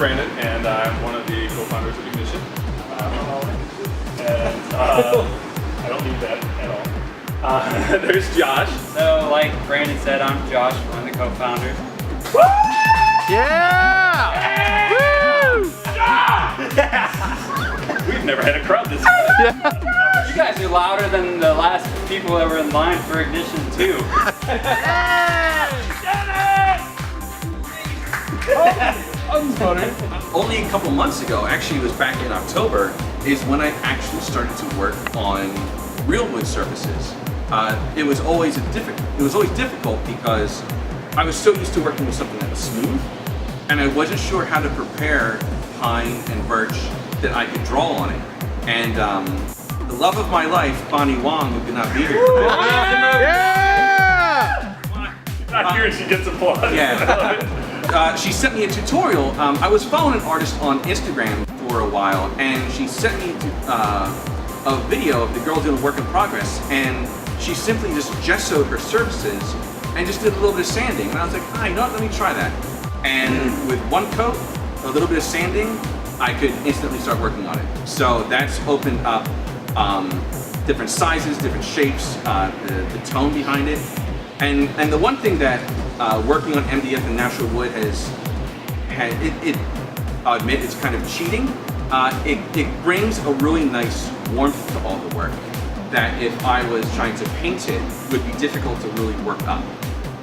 Brandon, and I'm one of the co-founders of Ignition. And I don't need that at all. There's Josh. So, like Brandon said, I'm Josh, one of the co-founders. Woo! Yeah! Woo! We've never had a crowd this big. You guys are louder than the last people that were in line for Ignition too. Only a couple months ago, actually it was back in October, is when I actually started to work on real wood surfaces. It was always difficult because I was so used to working with something that was smooth, and I wasn't sure how to prepare pine and birch that I could draw on it. And the love of my life, Bonnie Wong, who could not be here today. Yeah! Not here, she gets applause. Yeah. She sent me a tutorial. I was following an artist on Instagram for a while, and she sent me a video of the girl doing work in progress, and she simply just gessoed her surfaces and just did a little bit of sanding. And I was like, ah, you know what, let me try that. And with one coat, a little bit of sanding, I could instantly start working on it. So that's opened up different sizes, different shapes, the tone behind it. And the one thing that working on MDF and natural wood I'll admit it's kind of cheating. It brings a really nice warmth to all the work that if I was trying to paint it would be difficult to really work up.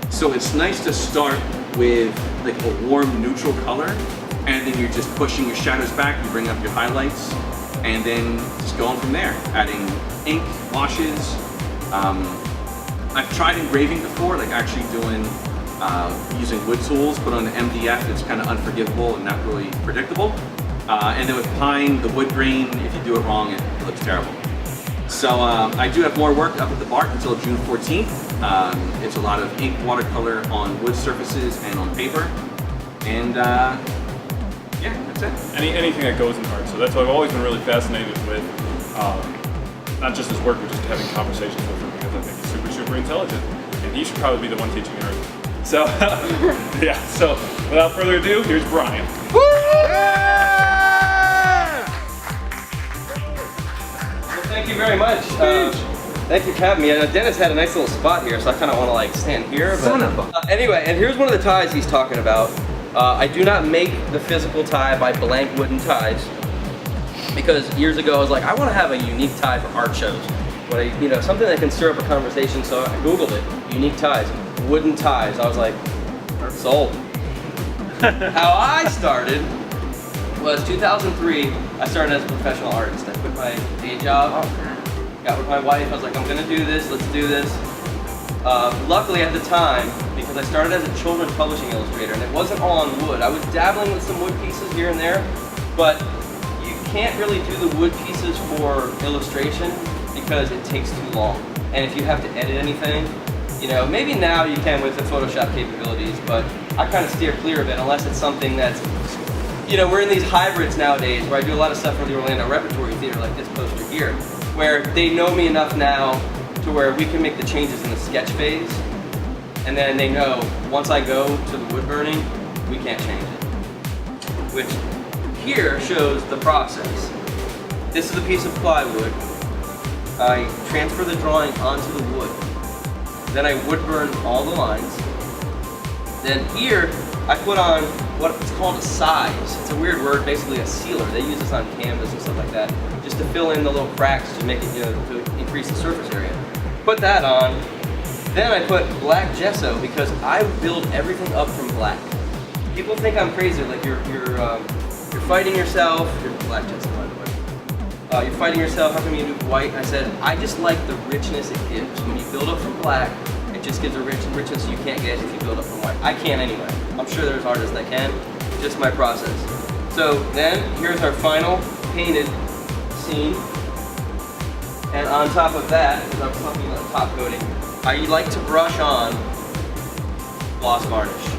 So it's nice to start with like a warm neutral color, and then you're just pushing your shadows back, you bring up your highlights, and then just going from there, adding ink, washes. I've tried engraving before, like actually doing using wood tools, but on the MDF it's kind of unforgivable and not really predictable. And then with pine, the wood grain, if you do it wrong, it looks terrible. So I do have more work up at the BART until June 14th. It's a lot of ink, watercolor on wood surfaces and on paper. And yeah, that's it. Anything that goes in art. So that's what I've always been really fascinated with. Not just his work, but just having conversations with him, because I think he's super, super intelligent. And he should probably be the one teaching art. So, yeah, so without further ado, here's Brian. Woo! Well, thank you very much. Thank you for having me. Dennis had a nice little spot here, so I kind of want to like stand here. But, Son of a... anyway, and here's one of the ties he's talking about. I do not make the physical tie by blank wooden ties, because years ago I was like, I want to have a unique tie for art shows. But something that can stir up a conversation, so I Googled it. Unique ties, wooden ties. I was like, sold. How I started was 2003. I started as a professional artist. I quit my day job, got with my wife. I was like, I'm gonna do this, let's do this. Luckily at the time, because I started as a children's publishing illustrator, and it wasn't all on wood. I was dabbling with some wood pieces here and there, but you can't really do the wood pieces for illustration because it takes too long. And if you have to edit anything, maybe now you can with the Photoshop capabilities, but I kind of steer clear of it unless it's something that's, we're in these hybrids nowadays where I do a lot of stuff for the Orlando Repertory Theater, like this poster here, where they know me enough now to where we can make the changes in the sketch phase, and then they know once I go to the wood burning, we can't change it. Which here shows the process. This is a piece of plywood. I transfer the drawing onto the wood. Then I wood burn all the lines. Then here, I put on what's called a size. It's a weird word, basically a sealer. They use this on canvas and stuff like that, just to fill in the little cracks to make it, to increase the surface area. Put that on. Then I put black gesso because I build everything up from black. People think I'm crazy, like you're fighting yourself. Here's black gesso, by the way. You're fighting yourself, how come you do white? I said, I just like the richness it gives. When you build up from black, it just gives a richness you can't get if you build up from white. I can anyway. I'm sure there's artists that can, just my process. So then, here's our final painted scene. And on top of that, because I was talking about top coating, I like to brush on gloss varnish.